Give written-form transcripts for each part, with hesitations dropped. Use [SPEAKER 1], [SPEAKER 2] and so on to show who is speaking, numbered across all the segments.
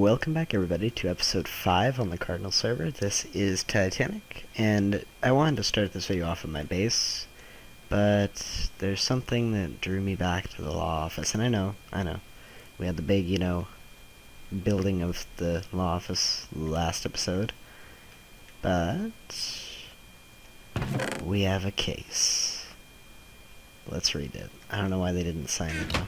[SPEAKER 1] Welcome back everybody to episode 5 on the Cardinal server. This is Titanic, and I wanted to start this video off at my base, but there's something that drew me back to the law office, and I know, we had the big, building of the law office last episode, but we have a case. Let's read it. I don't know why they didn't sign it though.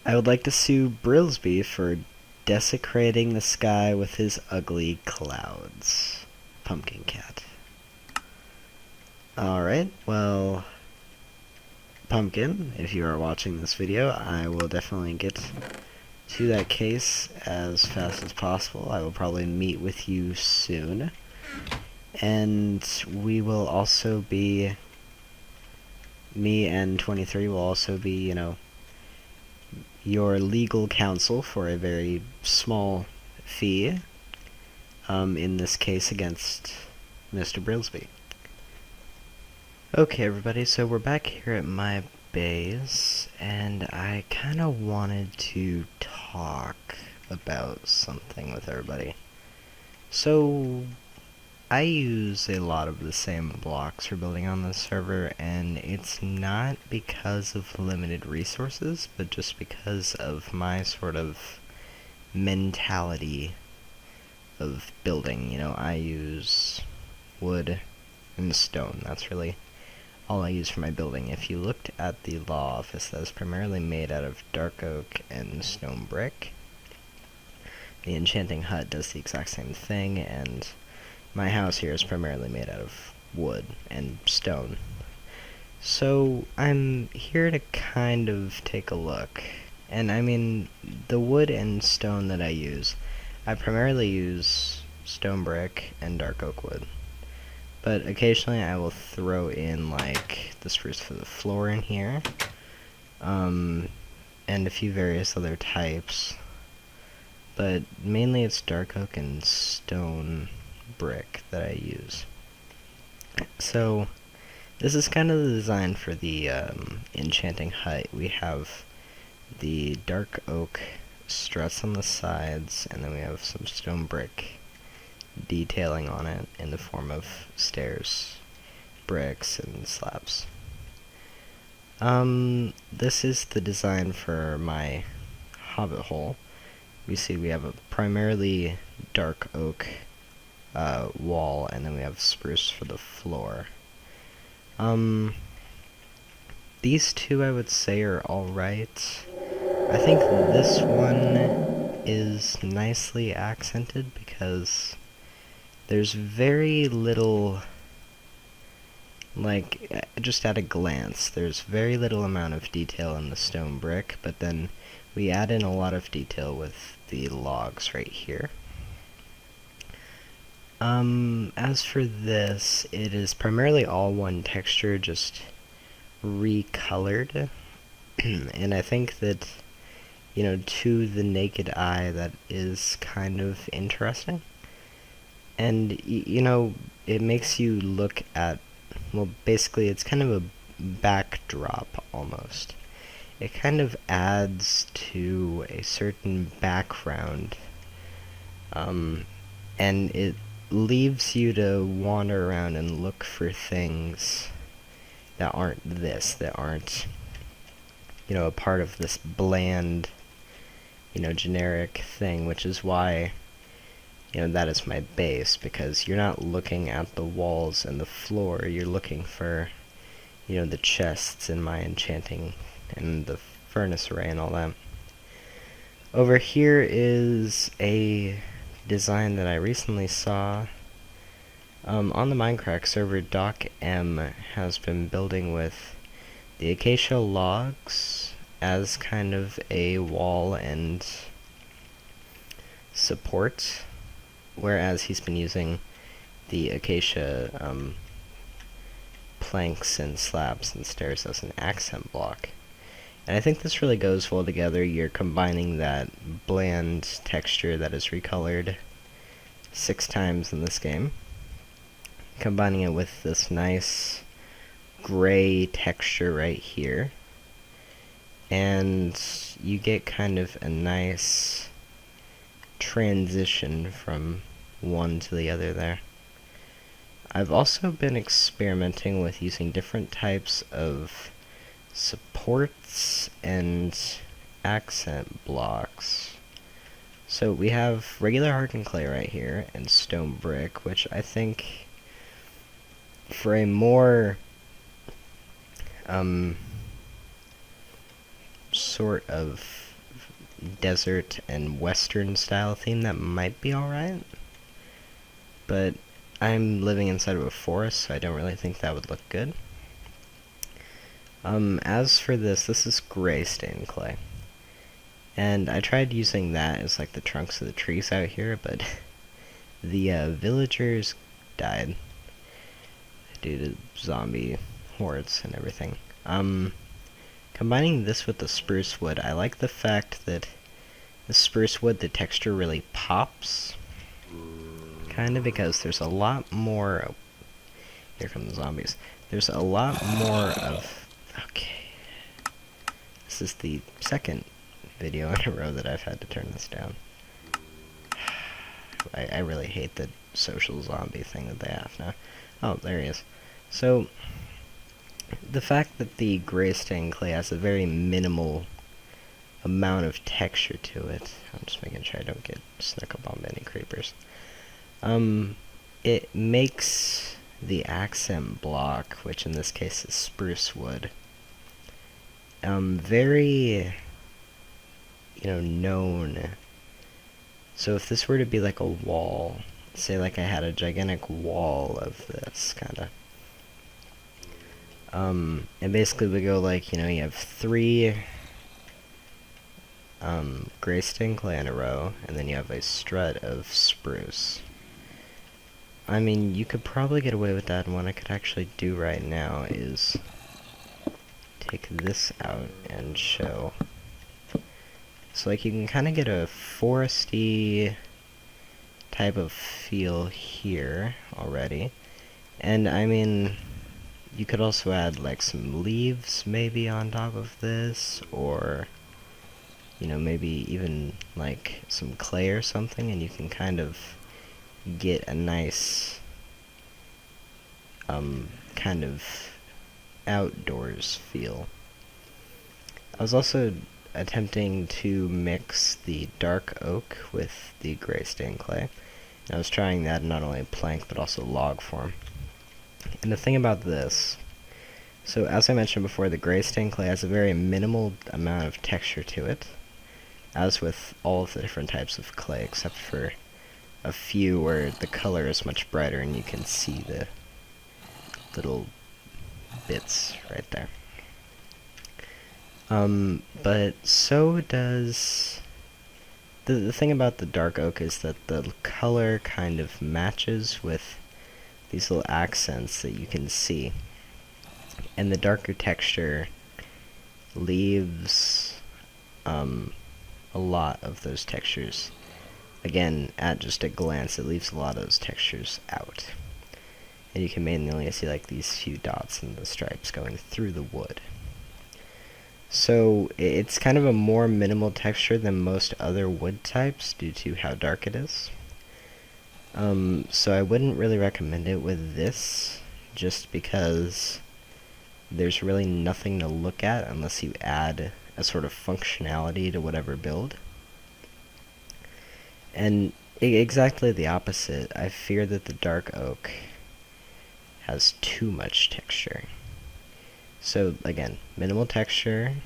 [SPEAKER 1] I would like to sue Brilsby for desecrating the sky with his ugly clouds. Pumpkin Cat. Alright, well, Pumpkin, if you are watching this video, I will definitely get to that case as fast as possible. I will probably meet with you soon. And we will also be, me and 23 will also be, your legal counsel for a very small fee, in this case against Mr. Brilsby. Okay everybody, so we're back here at my base, and I kinda wanted to talk about something with everybody. So, I use a lot of the same blocks for building on this server, and it's not because of limited resources, but just because of my sort of mentality of building. I use wood and stone. That's really all I use for my building. If you looked at the law office, that is primarily made out of dark oak and stone brick. The enchanting hut does the exact same thing, and my house here is primarily made out of wood and stone. So I'm here to kind of take a look. And I mean, the wood and stone that I primarily use stone brick and dark oak wood. But occasionally I will throw in like the spruce for the floor in here. And a few various other types. But mainly it's dark oak and stone brick that I use. So this is kind of the design for the enchanting hut. We have the dark oak struts on the sides, and then we have some stone brick detailing on it in the form of stairs, bricks, and slabs. This is the design for my hobbit hole. We see we have a primarily dark oak wall, and then we have spruce for the floor. These two I would say are alright. I think this one is nicely accented because there's very little, just at a glance, there's very little amount of detail in the stone brick, but then we add in a lot of detail with the logs right here. As for this, it is primarily all one texture, just recolored. And I think that, to the naked eye, that is kind of interesting. And, it makes you look at, well, basically, it's kind of a backdrop, almost. It kind of adds to a certain background, and it leaves you to wander around and look for things that aren't a part of this bland, generic thing, which is why, that is my base, because you're not looking at the walls and the floor, you're looking for, the chests in my enchanting and the furnace array and all that. Over here is a design that I recently saw on the Minecraft server. Doc M has been building with the acacia logs as kind of a wall and support, whereas he's been using the acacia planks and slabs and stairs as an accent block. And I think this really goes well together. You're combining that bland texture that is recolored 6 times in this game, combining it with this nice gray texture right here, and you get kind of a nice transition from one to the other there. I've also been experimenting with using different types of supports and accent blocks. So we have regular hardened clay right here and stone brick, which I think for a more sort of desert and western style theme, that might be alright. But I'm living inside of a forest, so I don't really think that would look good. As for this is gray stained clay. And I tried using that as like the trunks of the trees out here, but the villagers died due to zombie hordes and everything. Combining this with the spruce wood, I like the fact that the spruce wood, the texture really pops. Kind of, because there's a lot more... Oh, here come the zombies. There's a lot more of... Okay. This is the second video in a row that I've had to turn this down. I really hate the social zombie thing that they have now. Oh, there he is. So, the fact that the gray stained clay has a very minimal amount of texture to it. I'm just making sure I don't get snuck up on any creepers. It makes the accent block, which in this case is spruce wood, very, known. So if this were to be like a wall, say like I had a gigantic wall of this, kinda. And basically we go like, you have 3 gray stained clay in a row, and then you have a strut of spruce. I mean, you could probably get away with that, and what I could actually do right now is take this out and show. So like you can kind of get a foresty type of feel here already. And I mean, you could also add like some leaves maybe on top of this, or maybe even like some clay or something, and you can kind of get a nice kind of outdoors feel. I was also attempting to mix the dark oak with the gray stained clay. And I was trying that in not only plank but also log form. And the thing about this, so as I mentioned before, the gray stained clay has a very minimal amount of texture to it, as with all of the different types of clay, except for a few where the color is much brighter and you can see the little bits right there. But so does... The thing about the dark oak is that the color kind of matches with these little accents that you can see. And the darker texture leaves a lot of those textures. Again, at just a glance, it leaves a lot of those textures out. And you can mainly only see like these few dots and the stripes going through the wood. So it's kind of a more minimal texture than most other wood types due to how dark it is. So I wouldn't really recommend it with this, just because there's really nothing to look at unless you add a sort of functionality to whatever build. And exactly the opposite. I fear that the dark oak has too much texture. So again, minimal texture,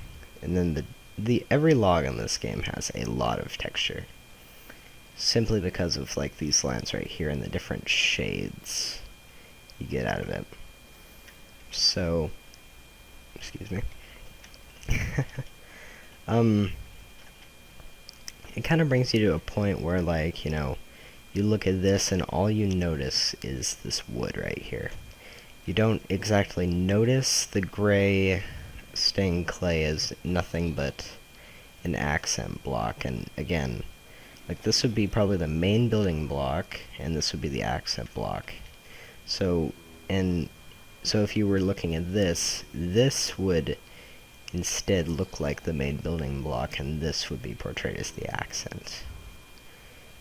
[SPEAKER 1] and then the every log in this game has a lot of texture, simply because of like these lines right here and the different shades you get out of it. So, excuse me. It kind of brings you to a point where, like, you look at this and all you notice is this wood right here. You don't exactly notice the gray stained clay as nothing but an accent block. And again, like, this would be probably the main building block, and this would be the accent block. So if you were looking at this would instead look like the main building block, and this would be portrayed as the accent.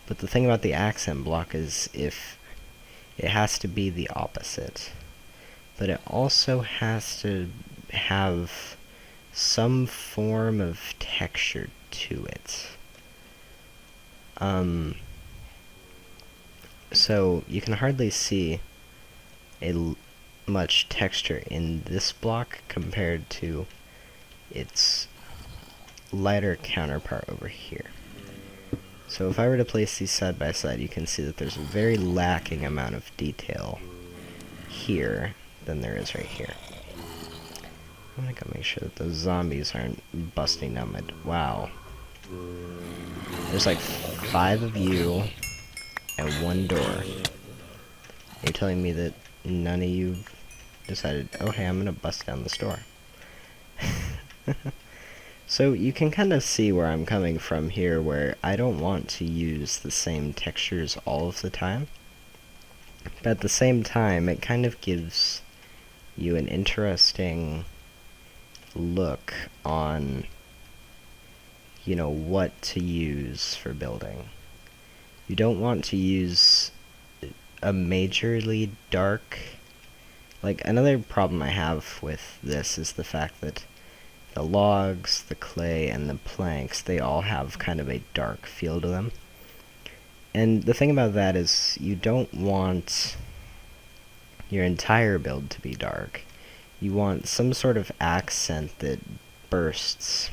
[SPEAKER 1] But the thing about the accent block is if it has to be the opposite, but it also has to have some form of texture to it. So you can hardly see much texture in this block compared to its lighter counterpart over here. So if I were to place these side by side, you can see that there's a very lacking amount of detail here than there is right here. I'm gonna go make sure that those zombies aren't busting down my... Wow. There's like 5 of you and 1 door. You're telling me that none of you decided, oh hey, I'm gonna bust down this door. So you can kind of see where I'm coming from here, where I don't want to use the same textures all of the time. But at the same time, it kind of gives you an interesting look on, you know, what to use for building. You don't want to use a majorly dark... Like, another problem I have with this is the fact that the logs, the clay, and the planks, they all have kind of a dark feel to them. And the thing about that is you don't want your entire build to be dark. You want some sort of accent that bursts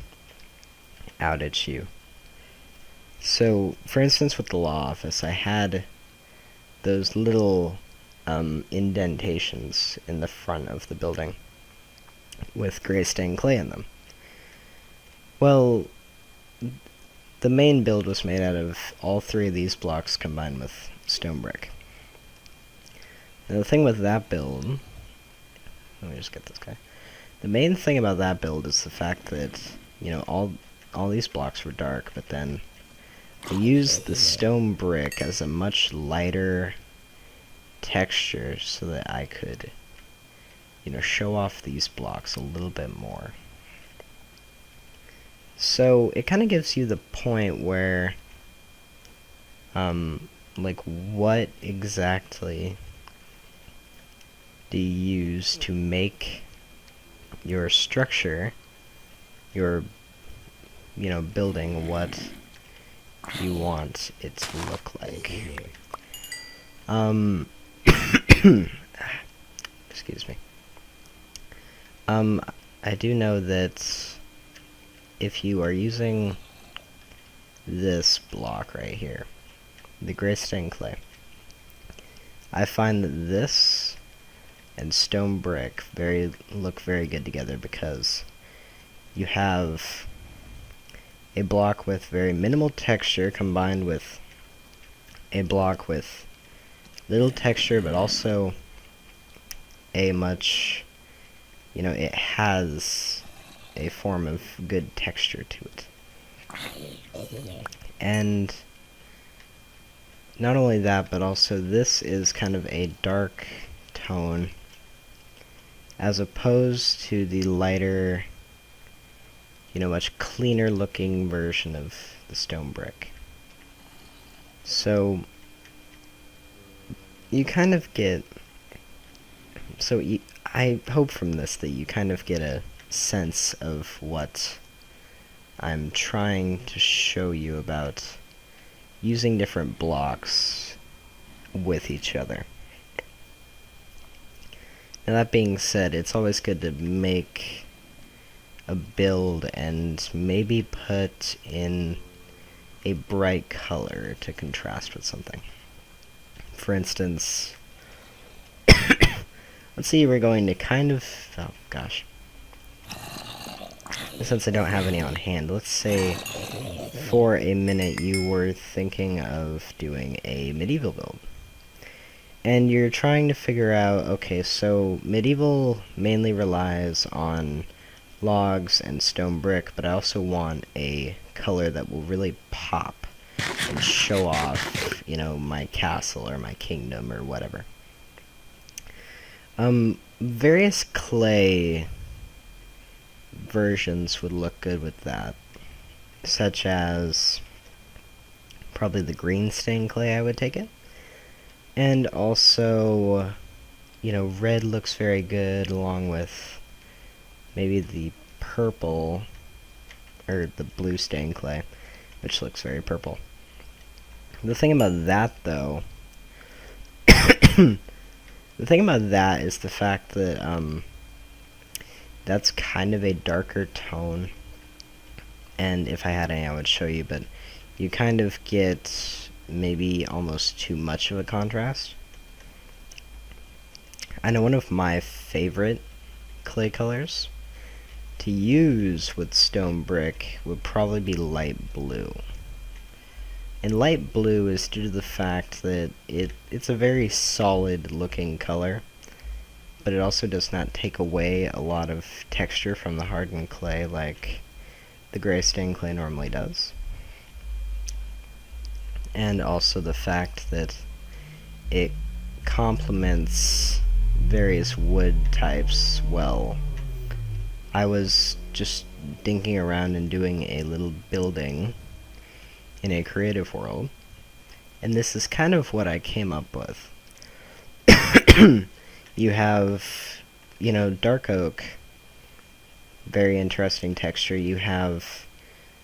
[SPEAKER 1] out at you. So, for instance, with the law office, I had those little indentations in the front of the building with gray stained clay in them. Well, the main build was made out of all 3 of these blocks combined with stone brick. Now the thing with that build... Let me just get this guy. The main thing about that build is the fact that, you know, all these blocks were dark, but then I used the stone brick as a much lighter texture so that I could, you know, show off these blocks a little bit more. So it kind of gives you the point where, like, what exactly do you use to make your structure, your, you know, building what you want it to look like. Excuse me. I do know that if you are using this block right here, the gray stained clay, I find that this and stone brick look very good together, because you have a block with very minimal texture combined with a block with little texture, but also a much, you know, it has a form of good texture to it. And not only that, but also this is kind of a dark tone as opposed to the lighter, you know, much cleaner looking version of the stone brick. So you kind of get, I hope from this that you kind of get a sense of what I'm trying to show you about using different blocks with each other. Now that being said, it's always good to make a build and maybe put in a bright color to contrast with something. For instance, let's see, we're going to kind of, oh gosh, since I don't have any on hand, let's say for a minute you were thinking of doing a medieval build. And you're trying to figure out, okay, so medieval mainly relies on logs and stone brick, but I also want a color that will really pop and show off, you know, my castle or my kingdom or whatever. Various clay versions would look good with that, such as probably the green stained clay, I would take it. And also, red looks very good along with maybe the purple, or the blue stained clay, which looks very purple. The thing about that, though, the thing about that is the fact that that's kind of a darker tone, and if I had any I would show you, but you kind of get maybe almost too much of a contrast. I know one of my favorite clay colors to use with stone brick would probably be light blue. And light blue is due to the fact that it's a very solid looking color, but it also does not take away a lot of texture from the hardened clay like the gray stained clay normally does. And also the fact that it complements various wood types well. I was just dinking around and doing a little building in a creative world, and this is kind of what I came up with. You have, dark oak, very interesting texture. You have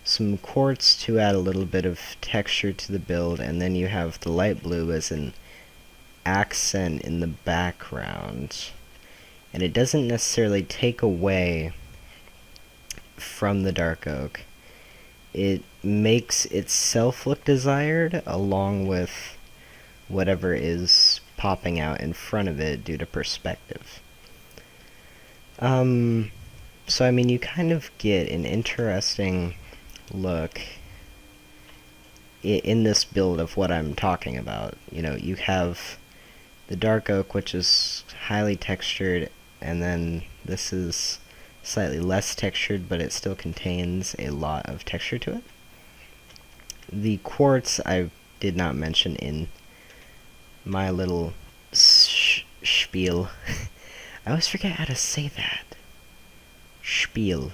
[SPEAKER 1] some quartz to add a little bit of texture to the build, and then you have the light blue as an accent in the background. And it doesn't necessarily take away from the dark oak. It makes itself look desired along with whatever is popping out in front of it due to perspective. So I mean, you kind of get an interesting look in this build of what I'm talking about. You have the dark oak, which is highly textured, and then this is slightly less textured, but it still contains a lot of texture to it. The quartz I did not mention in my little spiel. I always forget how to say that. Spiel.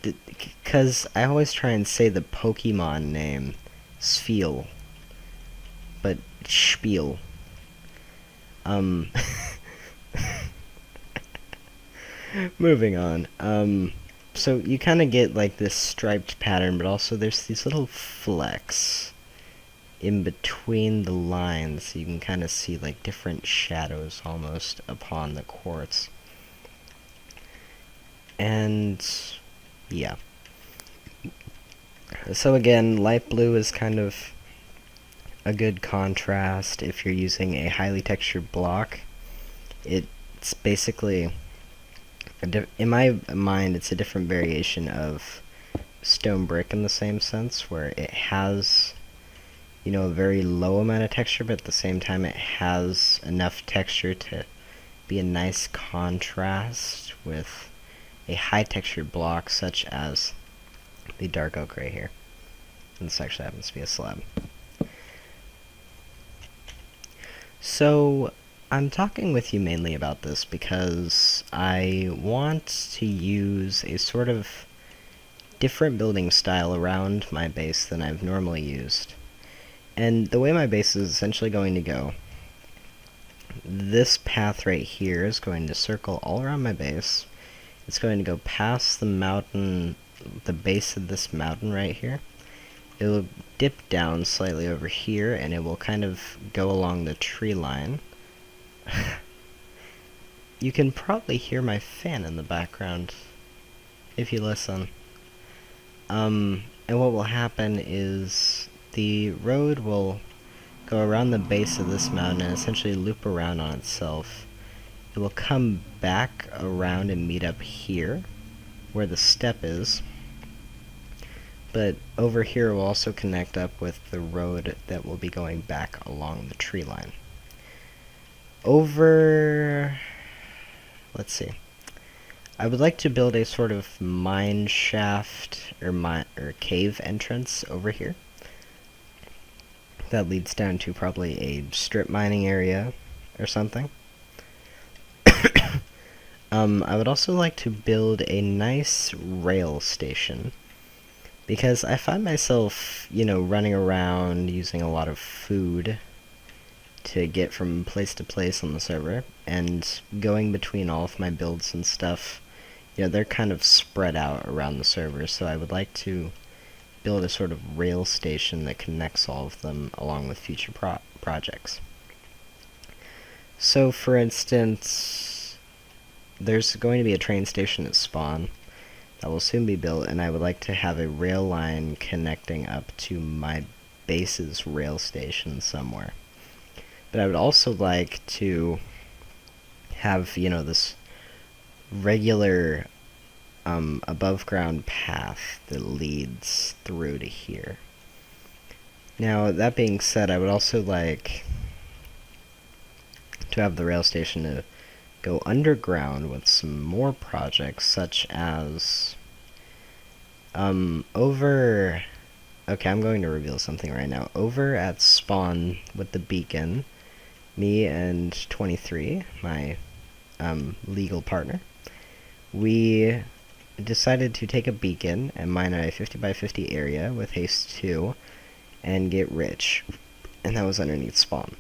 [SPEAKER 1] Because I always try and say the Pokemon name, Spheal, but Spiel. Moving on. So you kind of get like this striped pattern, but also there's these little flecks in between the lines, so you can kind of see like different shadows almost upon the quartz. And yeah. So again, light blue is kind of a good contrast if you're using a highly textured block. It's basically, in my mind, it's a different variation of stone brick in the same sense, where it has, a very low amount of texture, but at the same time it has enough texture to be a nice contrast with a high textured block such as the dark oak right here. And this actually happens to be a slab. So I'm talking with you mainly about this because I want to use a sort of different building style around my base than I've normally used. And the way my base is essentially going to go, this path right here is going to circle all around my base. It's going to go past the mountain, the base of this mountain right here. It will dip down slightly over here, and it will kind of go along the tree line. You can probably hear my fan in the background if you listen. And what will happen is the road will go around the base of this mountain and essentially loop around on itself. It will come back around and meet up here, where the step is. But over here it will also connect up with the road that will be going back along the tree line. Let's see. I would like to build a sort of mine shaft or cave entrance over here. That leads down to probably a strip mining area or something. I would also like to build a nice rail station, because I find myself, running around using a lot of food to get from place to place on the server, and going between all of my builds and stuff. They're kind of spread out around the server, so I would like to build a sort of rail station that connects all of them along with future projects. So, for instance, there's going to be a train station at spawn that will soon be built, and I would like to have a rail line connecting up to my base's rail station somewhere. But I would also like to have, this regular above ground path that leads through to here. Now, that being said, I would also like to have the rail station to go underground with some more projects, such as over... Okay, I'm going to reveal something right now. Over at spawn with the beacon, me and 23, my legal partner, we decided to take a beacon and mine a 50 by 50 area with haste 2 and get rich, and that was underneath spawn.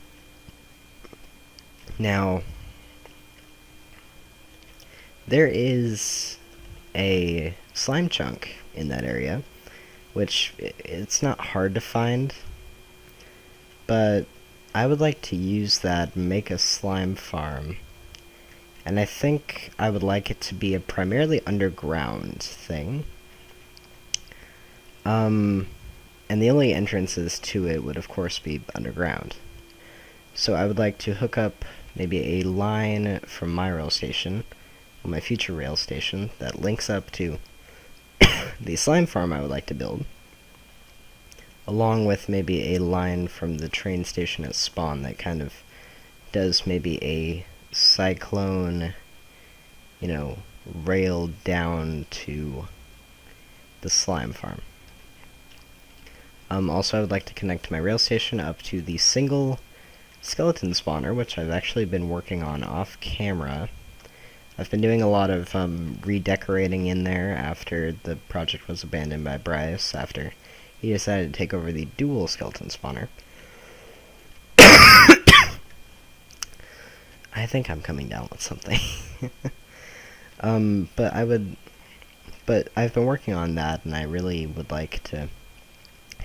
[SPEAKER 1] Now, there is a slime chunk in that area, which it's not hard to find, but I would like to use that and make a slime farm. And I think I would like it to be a primarily underground thing. And the only entrances to it would of course be underground. So I would like to hook up maybe a line from my rail station, my future rail station, that links up to the slime farm I would like to build, along with maybe a line from the train station at spawn that kind of does maybe a cyclone, rail down to the slime farm. Also, I would like to connect my rail station up to the single skeleton spawner, which I've actually been working on off camera. I've been doing a lot of redecorating in there after the project was abandoned by Bryce, after he decided to take over the dual skeleton spawner. I think I'm coming down with something. But I've been working on that, and I really would like to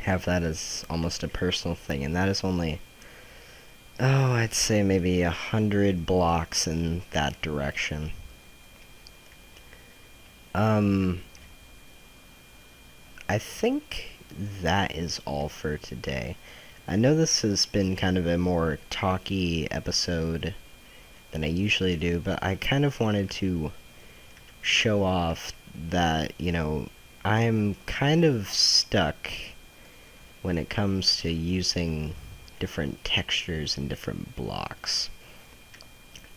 [SPEAKER 1] have that as almost a personal thing, and that is only, I'd say maybe 100 blocks in that direction. I think that is all for today. I know this has been kind of a more talky episode than I usually do, but I kind of wanted to show off that, I'm kind of stuck when it comes to using different textures and different blocks.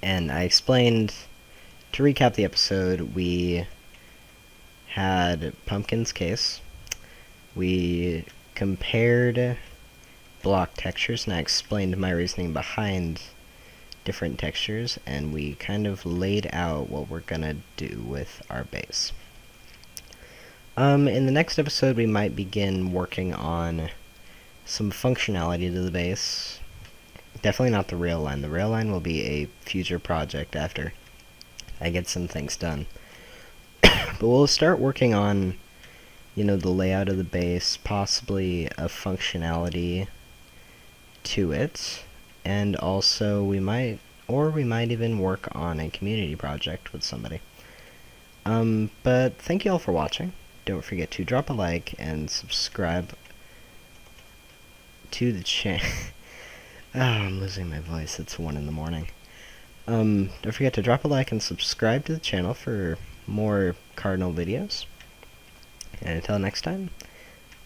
[SPEAKER 1] And I explained, to recap the episode, we had Pumpkin's case, we compared block textures, and I explained my reasoning behind different textures, and we kind of laid out what we're gonna do with our base. In the next episode, we might begin working on some functionality to the base. Definitely not the rail line. The rail line will be a future project after I get some things done. But we'll start working on, the layout of the base, possibly a functionality to it, and also we might even work on a community project with somebody. But thank you all for watching. Don't forget to drop a like and subscribe to the channel. I'm losing my voice. It's 1 in the morning. Don't forget to drop a like and subscribe to the channel for more Cardinal videos. And until next time,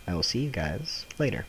[SPEAKER 1] I will see you guys later.